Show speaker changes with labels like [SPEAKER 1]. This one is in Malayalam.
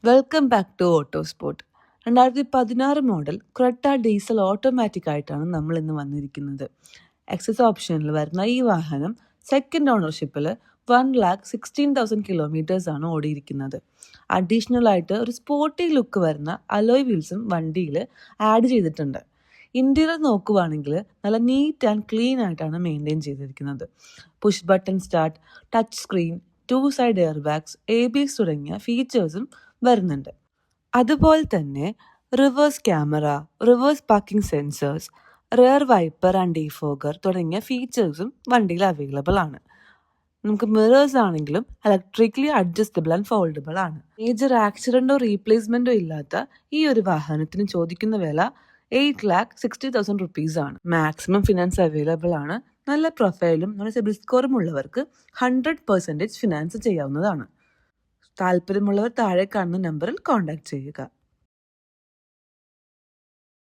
[SPEAKER 1] Welcome back to Autosport. 2016 model Creta diesel automatic ആയിട്ടാണ് നമ്മൾ ഇന്ന് വന്നിരിക്കുന്നത്. എക്സസ് ഓപ്ഷനിൽ വരുന്ന ഈ വാഹനം സെക്കൻഡ് ഓണർഷിപ്പിൽ 1,16,000 കിലോമീറ്റേഴ്സ് ആണ് ഓടിയിരിക്കുന്നത്. അഡീഷണൽ ആയിട്ട് ഒരു സ്പോർട്ടി ലുക്ക് വരുന്ന അലോയ് വീൽസും വണ്ടിയിൽ ആഡ് ചെയ്തിട്ടുണ്ട്. ഇന്റീരിയർ നോക്കുവാണെങ്കിൽ നല്ല നീറ്റ് ആൻഡ് ക്ലീൻ ആയിട്ടാണ് മെയിൻറ്റെയിൻ ചെയ്തിരിക്കുന്നത്. Push button start, touch screen, 2 side air bags, ABS തുടങ്ങിയ ഫീച്ചേഴ്സും വരുന്നുണ്ട്. അതുപോലെ തന്നെ reverse camera, reverse parking sensors, rear wiper and defogger തുടങ്ങിയ ഫീച്ചേഴ്സും വണ്ടിയിൽ അവൈലബിൾ ആണ്. നമുക്ക് മിറേഴ്സ് ആണെങ്കിലും ഇലക്ട്രിക്കലി അഡ്ജസ്റ്റബിൾ ആൻഡ് ഫോൾഡബിൾ ആണ്. മേജർ ആക്സിഡന്റോ റീപ്ലേസ്മെന്റോ ഇല്ലാത്ത ഈ ഒരു വാഹനത്തിന് ചോദിക്കുന്ന വില 8,60,000 റുപ്പീസ് ആണ്. മാക്സിമം ഫിനാൻസ് അവൈലബിൾ ആണ്. നല്ല പ്രൊഫൈലും നല്ല സിബിൽ സ്കോറും ഉള്ളവർക്ക് 100% ഫിനാൻസ് ചെയ്യാവുന്നതാണ്. താല്പര്യമുള്ളവർ താഴെ കാണുന്ന നമ്പറിൽ കോൺടാക്ട് ചെയ്യുക.